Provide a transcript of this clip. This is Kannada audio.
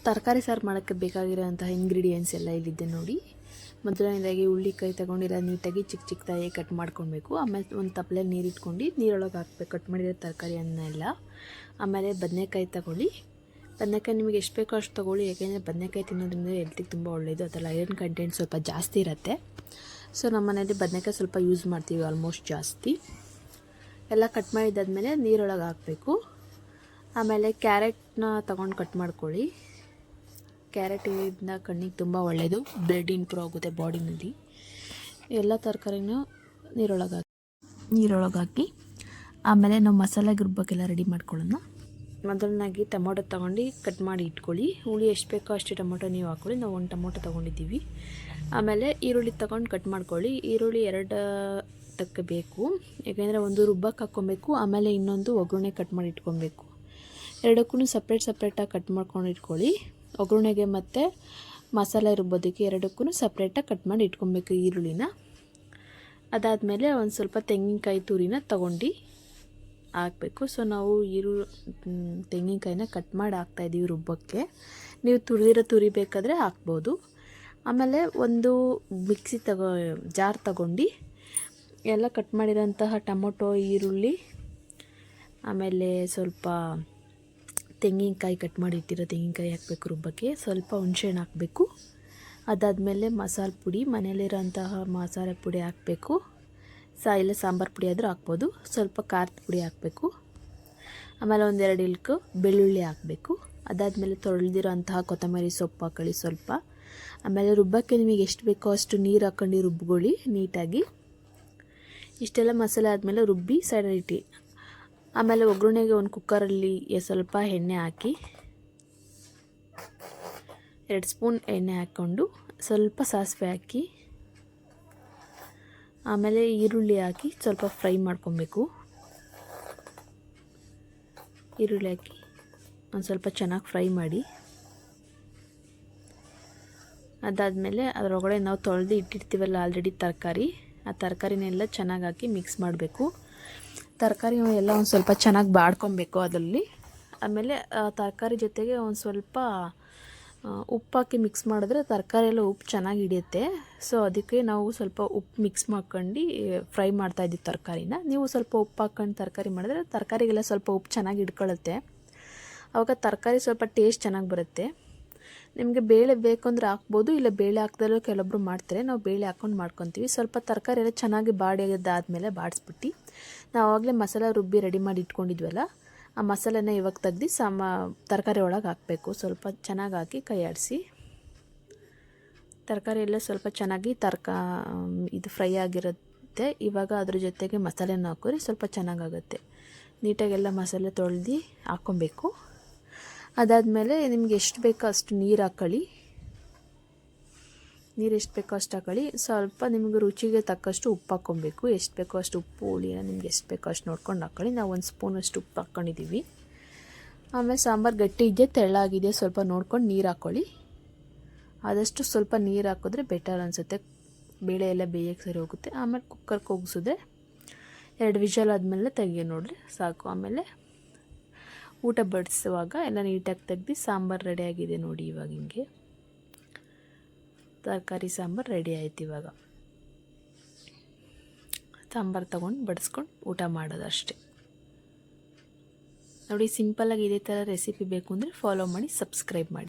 ತರಕಾರಿ ಸಾರು ಮಾಡೋಕ್ಕೆ ಬೇಕಾಗಿರೋಂತಹ ಇಂಗ್ರೀಡಿಯೆಂಟ್ಸ್ ಎಲ್ಲ ಇಲ್ಲಿದೆ ನೋಡಿ. ಮೊದಲನೇದಾಗಿ ಹುಳ್ಳಿಕಾಯಿ ತೊಗೊಂಡಿರೋ ನೀಟಾಗಿ ಚಿಕ್ಕ ಚಿಕ್ಕದಾಗಿ ಕಟ್ ಮಾಡ್ಕೊಳ್ಬೇಕು. ಆಮೇಲೆ ಒಂದು ತಪ್ಪಲೆಯಲ್ಲಿ ನೀರು ಇಟ್ಕೊಂಡು ನೀರೊಳಗೆ ಹಾಕ್ಬೇಕು ಕಟ್ ಮಾಡಿರೋ ತರಕಾರಿಯನ್ನೆಲ್ಲ. ಆಮೇಲೆ ಬದನೆಕಾಯಿ ತಗೊಳ್ಳಿ. ಬದನೆಕಾಯಿ ನಿಮಗೆ ಎಷ್ಟು ಬೇಕೋ ಅಷ್ಟು ತೊಗೊಳ್ಳಿ, ಯಾಕೆಂದರೆ ಬದನೆಕಾಯಿ ತಿನ್ನೋದ್ರಿಂದ ಹೆಲ್ತಿಗೆ ತುಂಬ ಒಳ್ಳೆಯದು. ಅದರಲ್ಲಿ ಐರನ್ ಕಂಟೆಂಟ್ ಸ್ವಲ್ಪ ಜಾಸ್ತಿ ಇರುತ್ತೆ. ಸೊ ನಮ್ಮ ಮನೇಲಿ ಬದನೆಕಾಯಿ ಸ್ವಲ್ಪ ಯೂಸ್ ಮಾಡ್ತೀವಿ, ಆಲ್ಮೋಸ್ಟ್ ಜಾಸ್ತಿ. ಎಲ್ಲ ಕಟ್ ಮಾಡಿದ್ದಾದಮೇಲೆ ನೀರೊಳಗೆ ಹಾಕಬೇಕು. ಆಮೇಲೆ ಕ್ಯಾರೆಟ್ನ ತೊಗೊಂಡು ಕಟ್ ಮಾಡ್ಕೊಳ್ಳಿ. ಕ್ಯಾರೆಟ್ ಇದರಿಂದ ಕಣ್ಣಿಗೆ ತುಂಬ ಒಳ್ಳೆಯದು, ಬ್ಲಡ್ ಇಂಪ್ರೂವ್ ಆಗುತ್ತೆ ಬಾಡಿನಲ್ಲಿ. ಎಲ್ಲ ತರಕಾರಿನೂ ನೀರೊಳಗೆ ಹಾಕಿ ಆಮೇಲೆ ನಾವು ಮಸಾಲೆಗೆ ರುಬ್ಬಕ್ಕೆಲ್ಲ ರೆಡಿ ಮಾಡ್ಕೊಳ್ಳೋಣ. ಮೊದಲನಾಗಿ ಟೊಮೊಟೊ ತೊಗೊಂಡು ಕಟ್ ಮಾಡಿ ಇಟ್ಕೊಳ್ಳಿ. ಹುಳಿ ಎಷ್ಟು ಬೇಕೋ ಅಷ್ಟು ಟೊಮೊಟೊ ನೀವು ಹಾಕ್ಕೊಳ್ಳಿ. ನಾವು ಒಂದು ಟೊಮೊಟೊ ತೊಗೊಂಡಿದ್ದೀವಿ. ಆಮೇಲೆ ಈರುಳ್ಳಿ ತೊಗೊಂಡು ಕಟ್ ಮಾಡ್ಕೊಳ್ಳಿ. ಈರುಳ್ಳಿ 2 ತಕ್ಕ ಬೇಕು, ಯಾಕೆಂದರೆ ಒಂದು ರುಬ್ಬಕ್ಕೆ ಹಾಕ್ಕೊಬೇಕು, ಆಮೇಲೆ ಇನ್ನೊಂದು ಒಗ್ಗರಣೆ ಕಟ್ ಮಾಡಿ ಇಟ್ಕೊಬೇಕು. ಎರಡಕ್ಕೂ ಸಪ್ರೇಟಾಗಿ ಕಟ್ ಮಾಡ್ಕೊಂಡು ಇಟ್ಕೊಳ್ಳಿ. ಒಗ್ಗರಣೆಗೆ ಮತ್ತು ಮಸಾಲೆ ರುಬ್ಬೋದಕ್ಕೆ ಎರಡಕ್ಕೂ ಸಪ್ರೇಟಾಗಿ ಕಟ್ ಮಾಡಿ ಇಟ್ಕೊಬೇಕು ಈರುಳ್ಳಿನ. ಅದಾದಮೇಲೆ ಒಂದು ಸ್ವಲ್ಪ ತೆಂಗಿನಕಾಯಿ ತುರಿನ ತೊಗೊಂಡು ಹಾಕಬೇಕು. ಸೊ ನಾವು ತೆಂಗಿನಕಾಯಿನ ಕಟ್ ಮಾಡಿ ಹಾಕ್ತಾಯಿದ್ದೀವಿ ರುಬ್ಬಕ್ಕೆ. ನೀವು ತುರಿ ಬೇಕಾದರೆ ಹಾಕ್ಬೋದು. ಆಮೇಲೆ ಒಂದು ಮಿಕ್ಸಿ ಜಾರ್ ತಗೊಂಡು ಎಲ್ಲ ಕಟ್ ಮಾಡಿರೋಂತಹ ಟೊಮೊಟೊ, ಈರುಳ್ಳಿ, ಆಮೇಲೆ ಸ್ವಲ್ಪ ತೆಂಗಿನಕಾಯಿ ಕಟ್ ಮಾಡಿ ಇಟ್ಟಿರೋ ತೆಂಗಿನಕಾಯಿ ಹಾಕಬೇಕು ರುಬ್ಬಕ್ಕೆ. ಸ್ವಲ್ಪ ಹುಣಸೆಹಣ್ಣು ಹಾಕಬೇಕು. ಅದಾದಮೇಲೆ ಮಸಾಲೆ ಪುಡಿ, ಮನೆಯಲ್ಲಿರೋಂತಹ ಮಸಾಲೆ ಪುಡಿ ಹಾಕಬೇಕು. ಇಲ್ಲ ಸಾಂಬಾರು ಪುಡಿ ಆದರೂ ಹಾಕ್ಬೋದು. ಸ್ವಲ್ಪ ಖಾರದ ಪುಡಿ ಹಾಕಬೇಕು. ಆಮೇಲೆ 1-2 ಇಲ್ಕು ಬೆಳ್ಳುಳ್ಳಿ ಹಾಕಬೇಕು. ಅದಾದಮೇಲೆ ತೊಳೆದಿರೋ ಅಂತಹ ಕೊತ್ತಂಬರಿ ಸೊಪ್ಪು ಹಾಕೊಳ್ಳಿ ಸ್ವಲ್ಪ. ಆಮೇಲೆ ರುಬ್ಬಕ್ಕೆ ನಿಮಗೆ ಎಷ್ಟು ಬೇಕೋ ಅಷ್ಟು ನೀರು ಹಾಕ್ಕೊಂಡು ರುಬ್ಕೊಳ್ಳಿ ನೀಟಾಗಿ. ಇಷ್ಟೆಲ್ಲ ಮಸಾಲೆ ಆದಮೇಲೆ ರುಬ್ಬಿ ಸೈಡಲ್ಲಿ ಇಟ್ಟು ಆಮೇಲೆ ಒಗ್ಗರಣೆಗೆ ಒಂದು ಕುಕ್ಕರಲ್ಲಿ ಸ್ವಲ್ಪ ಎಣ್ಣೆ ಹಾಕಿ 2 ಸ್ಪೂನ್ ಎಣ್ಣೆ ಹಾಕ್ಕೊಂಡು ಸ್ವಲ್ಪ ಸಾಸಿವೆ ಹಾಕಿ ಆಮೇಲೆ ಈರುಳ್ಳಿ ಹಾಕಿ ಸ್ವಲ್ಪ ಫ್ರೈ ಮಾಡ್ಕೊಬೇಕು. ಈರುಳ್ಳಿ ಹಾಕಿ ಒಂದು ಸ್ವಲ್ಪ ಚೆನ್ನಾಗಿ ಫ್ರೈ ಮಾಡಿ. ಅದಾದಮೇಲೆ ಅದರೊಳಗಡೆ ನಾವು ತೊಳೆದು ಇಟ್ಟಿರ್ತೀವಲ್ಲ ಆಲ್ರೆಡಿ ತರಕಾರಿ, ಆ ತರಕಾರಿನೆಲ್ಲ ಚೆನ್ನಾಗಿ ಹಾಕಿ ಮಿಕ್ಸ್ ಮಾಡಬೇಕು. ತರಕಾರಿ ಎಲ್ಲ ಒಂದು ಸ್ವಲ್ಪ ಚೆನ್ನಾಗಿ ಬಾಡ್ಕೊಬೇಕು ಅದರಲ್ಲಿ. ಆಮೇಲೆ ತರಕಾರಿ ಜೊತೆಗೆ ಒಂದು ಸ್ವಲ್ಪ ಉಪ್ಪು ಹಾಕಿ ಮಿಕ್ಸ್ ಮಾಡಿದ್ರೆ ತರಕಾರಿ ಎಲ್ಲ ಉಪ್ಪು ಚೆನ್ನಾಗಿ ಹಿಡಿಯುತ್ತೆ. ಸೊ ಅದಕ್ಕೆ ನಾವು ಸ್ವಲ್ಪ ಉಪ್ಪು ಮಿಕ್ಸ್ ಮಾಡ್ಕೊಂಡು ಫ್ರೈ ಮಾಡ್ತಾಯಿದ್ದೀವಿ ತರಕಾರಿನ. ನೀವು ಸ್ವಲ್ಪ ಉಪ್ಪು ಹಾಕ್ಕೊಂಡು ತರಕಾರಿ ಮಾಡಿದ್ರೆ ತರಕಾರಿಗೆಲ್ಲ ಸ್ವಲ್ಪ ಉಪ್ಪು ಚೆನ್ನಾಗಿ ಹಿಡ್ಕೊಳ್ಳುತ್ತೆ. ಆವಾಗ ತರಕಾರಿ ಸ್ವಲ್ಪ ಟೇಸ್ಟ್ ಚೆನ್ನಾಗಿ ಬರುತ್ತೆ. ನಿಮಗೆ ಬೇಳೆ ಬೇಕು ಅಂದರೆ ಹಾಕ್ಬೋದು, ಇಲ್ಲ ಬೇಳೆ ಹಾಕ್ದಲ್ಲೂ ಕೆಲವೊಬ್ರು ಮಾಡ್ತಾರೆ. ನಾವು ಬೇಳೆ ಹಾಕ್ಕೊಂಡು ಮಾಡ್ಕೊತೀವಿ. ಸ್ವಲ್ಪ ತರಕಾರಿ ಎಲ್ಲ ಚೆನ್ನಾಗಿ ಬಾಡಿದಾದ್ಮೇಲೆ ಬಾಡಿಸ್ಬಿಟ್ಟು ನಾವು ಆವಾಗಲೇ ಮಸಾಲೆ ರುಬ್ಬಿ ರೆಡಿ ಮಾಡಿ ಇಟ್ಕೊಂಡಿದ್ವಲ್ಲ, ಆ ಮಸಾಲೆನ ಇವಾಗ ತೆಗ್ದು ತರಕಾರಿ ಒಳಗೆ ಹಾಕಬೇಕು. ಸ್ವಲ್ಪ ಚೆನ್ನಾಗಿ ಹಾಕಿ ಕೈ ಆಡಿಸಿ. ತರಕಾರಿ ಎಲ್ಲ ಸ್ವಲ್ಪ ಚೆನ್ನಾಗಿ ಇದು ಫ್ರೈ ಆಗಿರುತ್ತೆ. ಇವಾಗ ಅದ್ರ ಜೊತೆಗೆ ಮಸಾಲೆನ ಹಾಕಿದ್ರೆ ಸ್ವಲ್ಪ ಚೆನ್ನಾಗಾಗುತ್ತೆ. ನೀಟಾಗೆಲ್ಲ ಮಸಾಲೆ ತೊಳೆದು ಹಾಕ್ಕೊಬೇಕು. ಅದಾದಮೇಲೆ ನಿಮ್ಗೆ ಎಷ್ಟು ಬೇಕೋ ಅಷ್ಟು ನೀರು ಹಾಕ್ಕೊಳ್ಳಿ. ನೀರು ಎಷ್ಟು ಬೇಕೋ ಅಷ್ಟು ಹಾಕ್ಕೊಳ್ಳಿ. ಸ್ವಲ್ಪ ನಿಮಗೆ ರುಚಿಗೆ ತಕ್ಕಷ್ಟು ಉಪ್ಪು ಹಾಕ್ಕೊಬೇಕು. ಎಷ್ಟು ಬೇಕೋ ಅಷ್ಟು ಉಪ್ಪು, ಹುಳಿನ ನಿಮ್ಗೆ ಎಷ್ಟು ಬೇಕೋ ಅಷ್ಟು ನೋಡ್ಕೊಂಡು ಹಾಕ್ಕೊಳ್ಳಿ. ನಾವು 1 ಸ್ಪೂನಷ್ಟು ಉಪ್ಪು ಹಾಕ್ಕೊಂಡಿದ್ದೀವಿ. ಆಮೇಲೆ ಸಾಂಬಾರು ಗಟ್ಟಿ ಇದೆಯಾ ತೆಳ್ಳಾಗಿದೆಯಾ ಸ್ವಲ್ಪ ನೋಡ್ಕೊಂಡು ನೀರು ಹಾಕ್ಕೊಳ್ಳಿ. ಆದಷ್ಟು ಸ್ವಲ್ಪ ನೀರು ಹಾಕಿದ್ರೆ ಬೆಟರ್ ಅನಿಸುತ್ತೆ, ಬೇಳೆ ಎಲ್ಲ ಬೇಯಕ್ಕೆ ಸರಿ ಹೋಗುತ್ತೆ. ಆಮೇಲೆ ಕುಕ್ಕರ್ಗೆ ಹೋಗಿಸಿದ್ರೆ 2 ವಿಷಲ್ ಆದಮೇಲೆ ತೆಗಿ ನೋಡಿರಿ ಸಾಕು. ಆಮೇಲೆ ಊಟ ಬಡಿಸುವಾಗ ಎಲ್ಲ ನೀಟಾಗಿ ತೆಗ್ದು ಸಾಂಬಾರು ರೆಡಿಯಾಗಿದೆ ನೋಡಿ. ಇವಾಗ ಹಿಂಗೆ ತರಕಾರಿ ಸಾಂಬಾರು ರೆಡಿ ಆಯ್ತು. ಇವಾಗ ಸಾಂಬಾರು ತೊಗೊಂಡು ಬಡಿಸ್ಕೊಂಡು ಊಟ ಮಾಡೋದು ಅಷ್ಟೇ ನೋಡಿ. ಸಿಂಪಲ್ಲಾಗಿ ಇದೇ ಥರ ರೆಸಿಪಿ ಬೇಕು ಅಂದರೆ ಫಾಲೋ ಮಾಡಿ, ಸಬ್ಸ್ಕ್ರೈಬ್ ಮಾಡಿ.